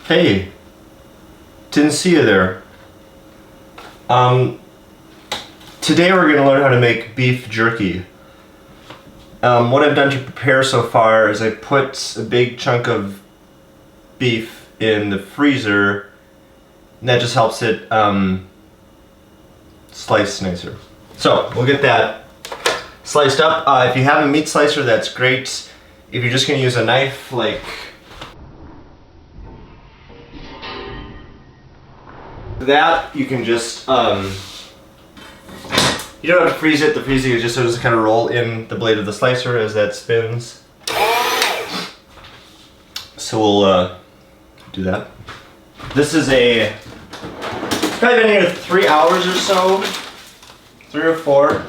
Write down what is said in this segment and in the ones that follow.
Hey, didn't see you there. Today we're going to learn how to make beef jerky. What I've done to prepare so far is I put a big chunk of beef in the freezer, and that just helps it slice nicer. So we'll get that sliced up. If you have a meat slicer, that's great. If you're just going to use a knife, like that, you can just, you don't have to freeze it. The freezing is just kind of roll in the blade of the slicer as that spins. So we'll do that. This is it's probably been here 3 hours or so, 3 or 4.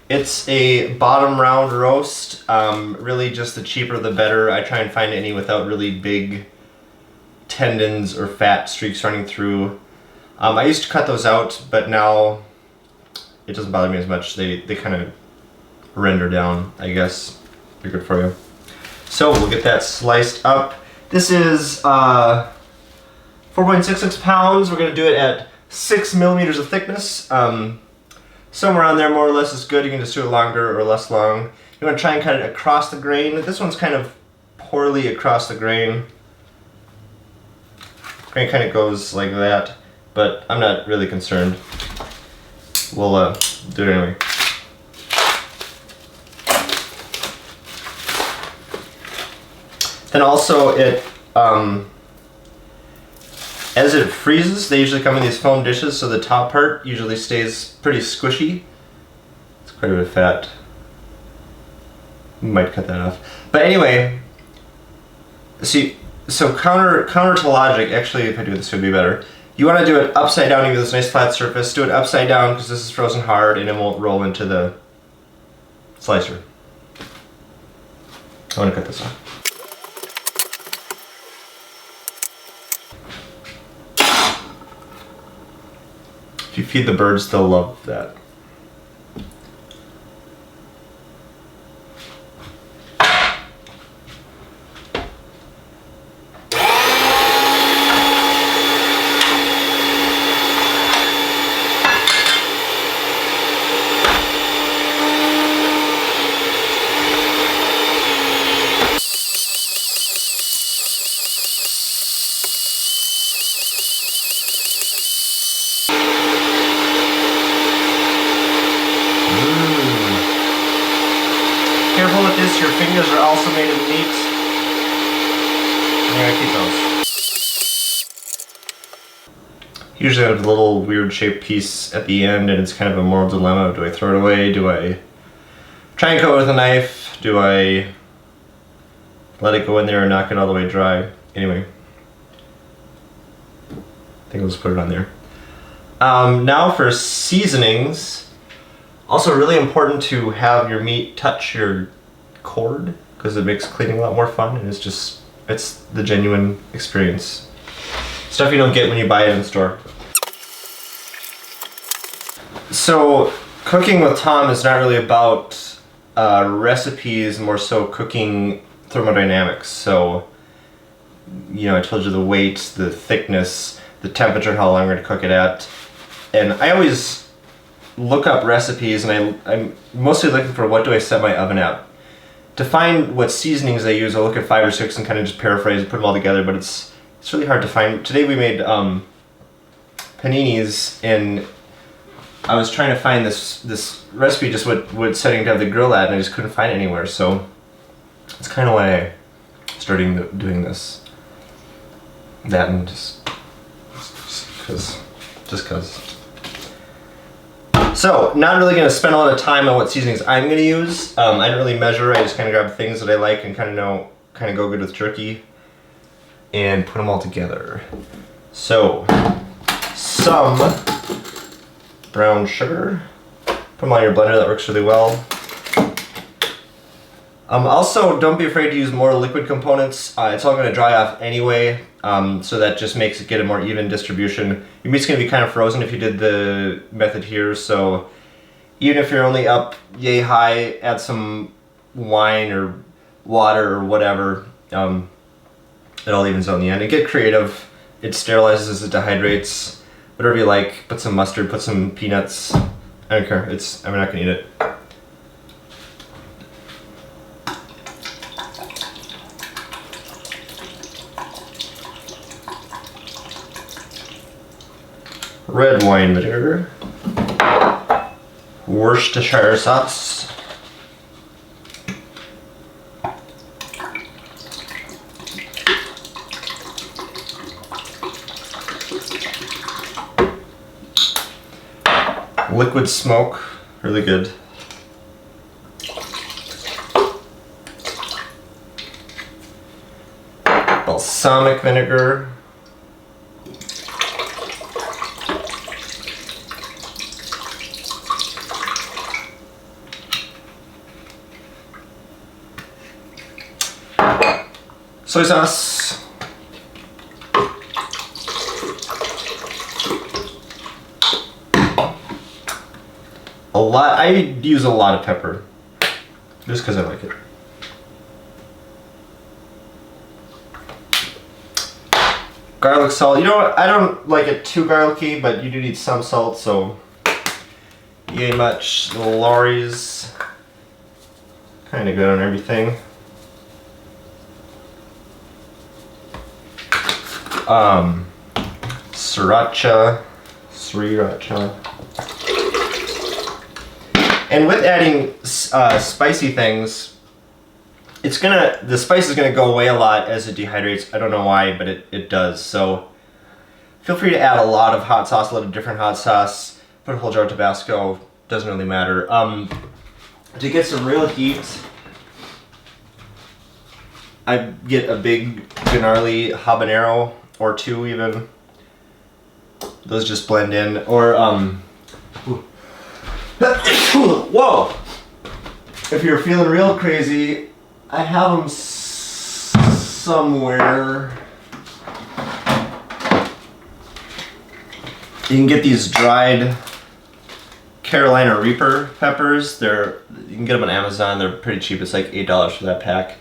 It's a bottom round roast. Really just the cheaper the better. I try and find any without really big tendons or fat streaks running through. I used to cut those out, but now it doesn't bother me as much. They kind of render down, I guess. They're good for you. So we'll get that sliced up. This is 4.66 pounds. We're going to do it at 6 millimeters of thickness. Somewhere around there more or less is good. You can just do it longer or less long. You want to try and cut it across the grain. This one's kind of poorly across the grain. Grain kind of goes like that, but I'm not really concerned. We'll do it anyway. Then also as it freezes, they usually come in these foam dishes, so the top part usually stays pretty squishy. It's quite a bit of fat. We might cut that off. But anyway, see, so counter to logic, actually if I do this it would be better. You want to do it upside down, even this nice flat surface. Do it upside down because this is frozen hard and it won't roll into the slicer. I want to cut this off. If you feed the birds, they'll love that. Careful with this, your fingers are also made of meat. I'm gonna keep those. Usually I have a little weird shaped piece at the end and it's kind of a moral dilemma. Do I throw it away? Do I try and cut it with a knife? Do I let it go in there and knock it all the way dry? Anyway, I think I'll just put it on there. Now for seasonings. Also really important to have your meat touch your cord because it makes cleaning a lot more fun and it's the genuine experience. Stuff you don't get when you buy it in the store. So cooking with Tom is not really about recipes, more so cooking thermodynamics. So, you know, I told you the weight, the thickness, the temperature, how long we're going to cook it at. And I always look up recipes and I'm mostly looking for what do I set my oven at. To find what seasonings I use, I'll look at 5 or 6 and kind of just paraphrase and put them all together, but it's really hard to find. Today we made paninis and I was trying to find this recipe, just what setting to have the grill at, and I just couldn't find it anywhere, so that's kind of why I started doing this. That and just cause. So, not really going to spend a lot of time on what seasonings I'm going to use. I didn't really measure, I just kind of grabbed things that I like and kind of go good with jerky and put them all together. So, some brown sugar, put them on your blender, that works really well. Also, don't be afraid to use more liquid components. It's all going to dry off anyway, so that just makes it get a more even distribution. Your meat's going to be kind of frozen if you did the method here, so even if you're only up yay high, add some wine or water or whatever. It all evens out in the end. And get creative. It sterilizes, it dehydrates, whatever you like. Put some mustard, put some peanuts. I don't care. I'm not gonna eat it. Red wine vinegar. Worcestershire sauce. Liquid smoke, really good. Balsamic vinegar. Soy sauce. A lot. I use a lot of pepper, just because I like it. Garlic salt. You know what? I don't like it too garlicky, but you do need some salt, so yay much. Little Lorry's kind of good on everything. Sriracha. And with adding spicy things, the spice is gonna go away a lot as it dehydrates. I don't know why, but it does. So feel free to add a lot of hot sauce, a lot of different hot sauce. Put a whole jar of Tabasco. Doesn't really matter. To get some real heat, I get a big gnarly habanero or two even. Those just blend in. Or whoa! If you're feeling real crazy, I have them somewhere. You can get these dried Carolina Reaper peppers. You can get them on Amazon. They're pretty cheap. It's like $8 for that pack.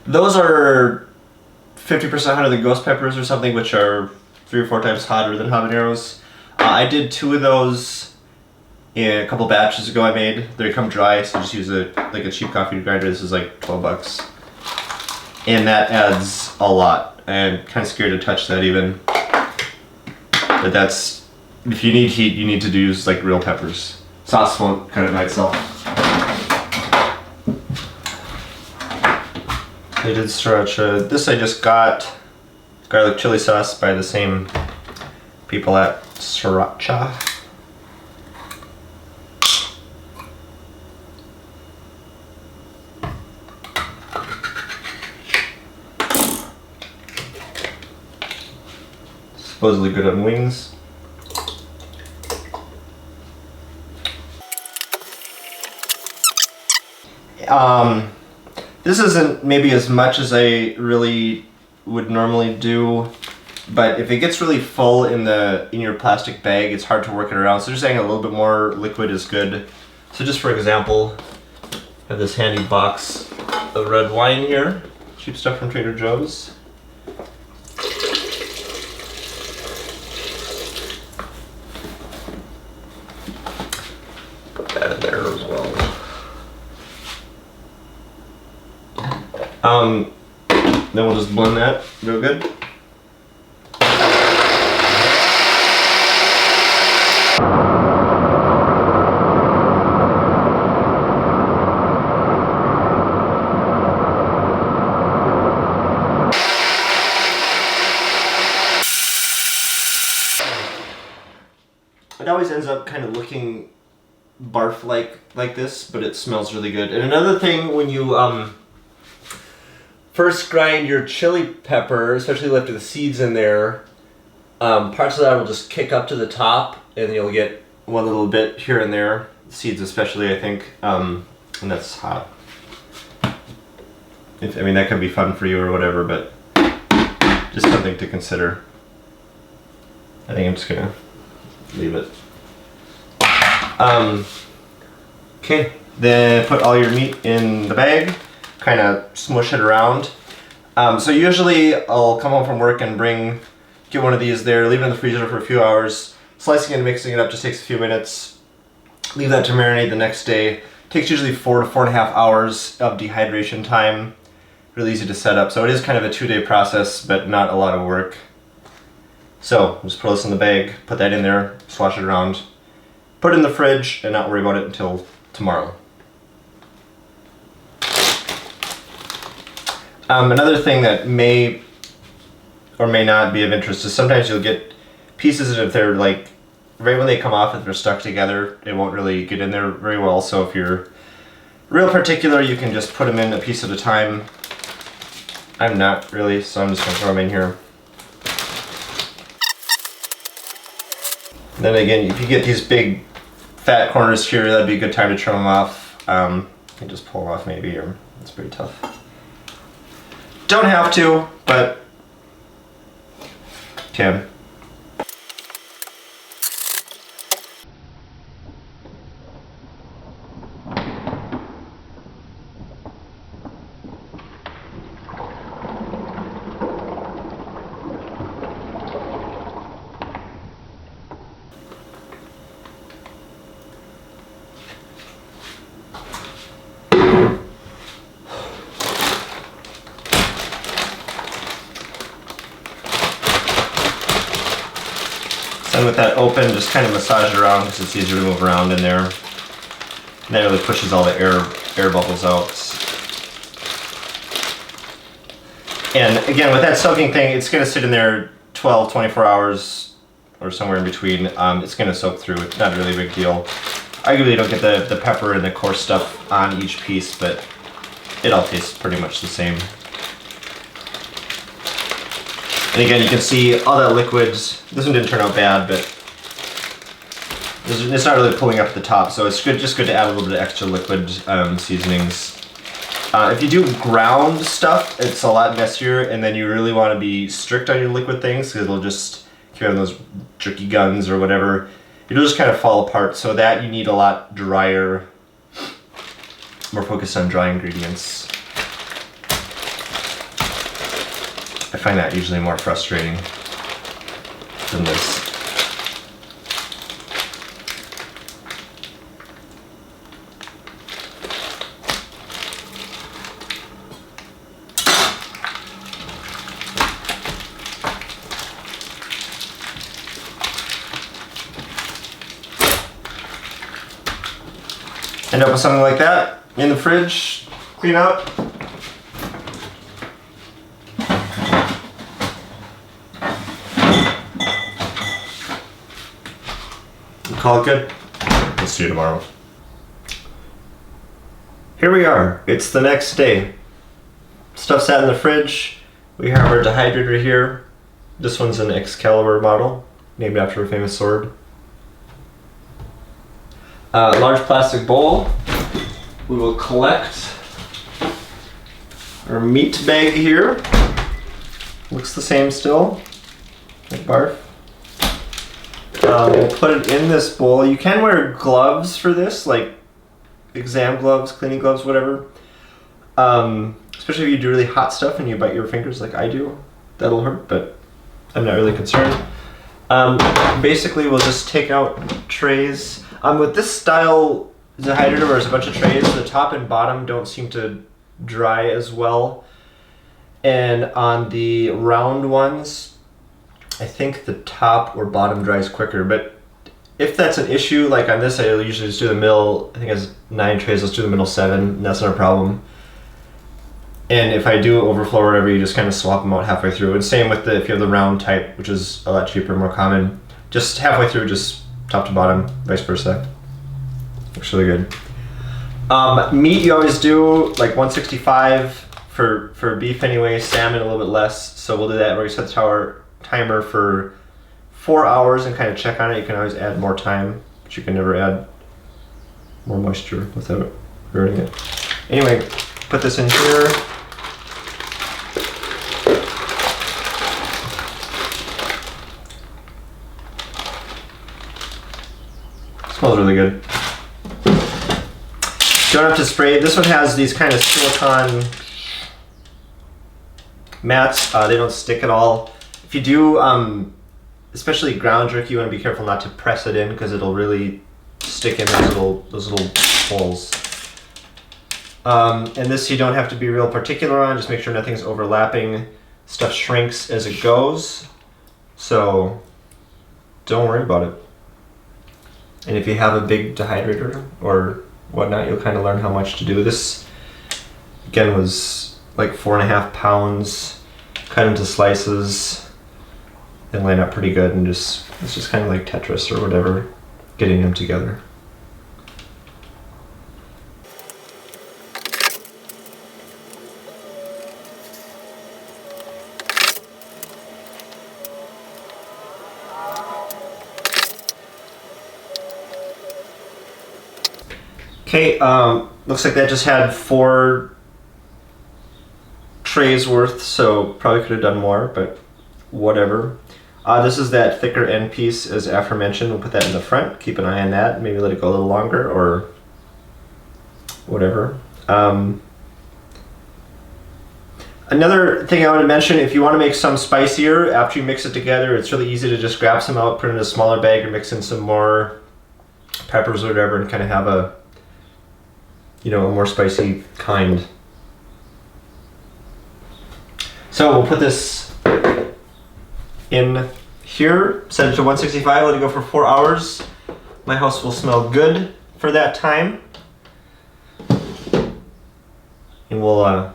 Those are 50% hotter than ghost peppers or something, which are 3 or 4 times hotter than habaneros. I did 2 of those in a couple batches ago I made. They come dry, so just use a cheap coffee grinder. This is like $12. And that adds a lot. I'm kind of scared to touch that even. But if you need heat, you need to use like real peppers. Sauce won't cut it by itself. I did sriracha. This I just got garlic chili sauce by the same people at Sriracha. Supposedly good on wings. This isn't maybe as much as I really would normally do, but if it gets really full in your plastic bag, it's hard to work it around. So just adding a little bit more liquid is good. So just for example, I have this handy box of red wine here, cheap stuff from Trader Joe's. Put that in there as well. Then we'll just blend that real good. It always ends up kind of looking barf-like this, but it smells really good. And another thing, when you first grind your chili pepper, especially left the seeds in there, parts of that will just kick up to the top, and you'll get one little bit here and there, seeds especially, I think, and that's hot. I mean, that could be fun for you or whatever, but just something to consider. I think I'm just gonna leave it. Okay, then put all your meat in the bag. Kind of smush it around. So usually I'll come home from work and get one of these there, leave it in the freezer for a few hours. Slicing and mixing it up just takes a few minutes. Leave that to marinate the next day. Takes usually 4 to 4.5 hours of dehydration time. Really easy to set up. So it is kind of a 2-day process, but not a lot of work. So just put this in the bag, put that in there, swash it around, put it in the fridge, and not worry about it until tomorrow. Another thing that may or may not be of interest is sometimes you'll get pieces that if they're like, right when they come off, if they're stuck together, it won't really get in there very well. So if you're real particular, you can just put them in a piece at a time. I'm not really, so I'm just gonna throw them in here. And then again, if you get these big fat corners here, that'd be a good time to trim them off. You can just pull them off maybe, or it's pretty tough. Don't have to, but can. And with that open, just kind of massage it around because it's easier to move around in there. And that really pushes all the air bubbles out. And again, with that soaking thing, it's going to sit in there 12, 24 hours or somewhere in between. It's going to soak through. It's not really a big deal. I really don't get the pepper and the coarse stuff on each piece, but it all tastes pretty much the same. And again, you can see all that liquid. This one didn't turn out bad, but it's not really pulling up at the top, so it's just good to add a little bit of extra liquid seasonings. If you do ground stuff, it's a lot messier, and then you really want to be strict on your liquid things because it'll just, if you have those jerky guns or whatever, it'll just kind of fall apart. So that you need a lot drier, more focused on dry ingredients. I find that usually more frustrating than this. End up with something like that in the fridge, clean out. Call it good. We'll see you tomorrow. Here we are. It's the next day. Stuff sat in the fridge. We have our dehydrator here. This one's an Excalibur model, named after a famous sword. Large plastic bowl. We will collect our meat bag here. Looks the same still, like barf. We'll put it in this bowl. You can wear gloves for this, like exam gloves, cleaning gloves, whatever. Especially if you do really hot stuff and you bite your fingers like I do. That'll hurt, but I'm not really concerned. Basically, we'll just take out trays. With this style dehydrator where there's a bunch of trays, the top and bottom don't seem to dry as well. And on the round ones, I think the top or bottom dries quicker, but if that's an issue, like on this, I usually just do the middle. I think it has 9 trays, let's do the middle 7, and that's not a problem. And if I do overflow or whatever, you just kind of swap them out halfway through. And same with if you have the round type, which is a lot cheaper, more common, just halfway through, just top to bottom, vice versa. Looks really good. Meat you always do like 165 for beef anyway, salmon a little bit less, so we'll do that. We're gonna set the timer for 4 hours and kind of check on it. You can always add more time, but you can never add more moisture without ruining it. Anyway, put this in here. Smells really good. Don't have to spray. This one has these kind of silicone mats. They don't stick at all. If you do, especially ground jerky, you want to be careful not to press it in because it'll really stick in those little holes. And this you don't have to be real particular on. Just make sure nothing's overlapping. Stuff shrinks as it goes, so don't worry about it. And if you have a big dehydrator or whatnot, you'll kind of learn how much to do. This, again, was like 4.5 pounds, cut into slices, and line up pretty good, and it's just kind of like Tetris or whatever, getting them together. Okay, looks like that just had 4 trays worth, so probably could have done more, but whatever. This is that thicker end piece as aforementioned. We'll put that in the front, keep an eye on that, maybe let it go a little longer or whatever. Another thing I want to mention, if you want to make some spicier after you mix it together, it's really easy to just grab some out, put it in a smaller bag, or mix in some more peppers or whatever, and kind of have a more spicy kind. So we'll put this in here, set it to 165, let it go for 4 hours. My house will smell good for that time. And we'll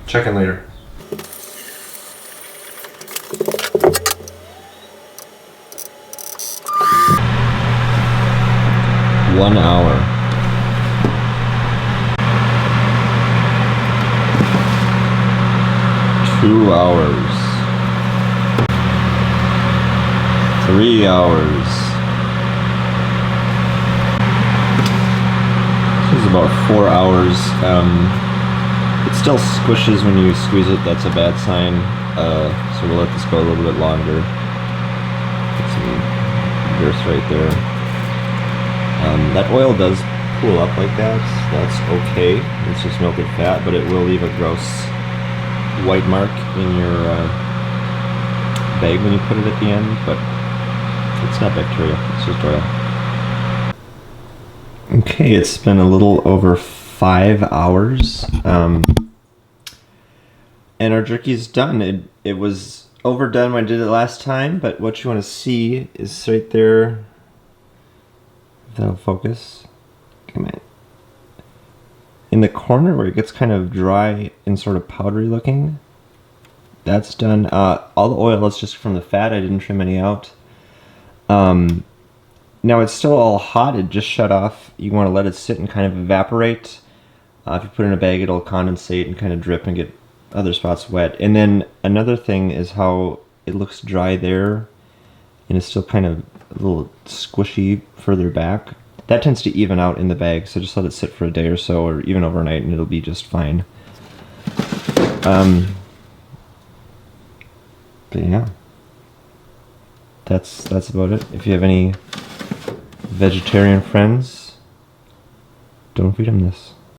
check in later. 1 hour. 2 hours. 3 hours. This is about 4 hours. It still squishes when you squeeze it. That's a bad sign. So we'll let this go a little bit longer. Get some girth right there. That oil does pool up like that. That's okay. It's just melted fat, but it will leave a gross white mark in your bag when you put it at the end, but it's not bacteria, it's just oil. Okay, it's been a little over 5 hours, and our jerky's done. It was overdone when I did it last time, but what you want to see is right there. That'll focus. Come on. In the corner where it gets kind of dry and sort of powdery looking, that's done. All the oil is just from the fat. I didn't trim any out. Now it's still all hot. It just shut off. You want to let it sit and kind of evaporate. If you put it in a bag, it'll condensate and kind of drip and get other spots wet. And then another thing is how it looks dry there, and it's still kind of a little squishy further back. That tends to even out in the bag, so just let it sit for a day or so, or even overnight, and it'll be just fine. But yeah, that's about it. If you have any vegetarian friends, don't feed them this.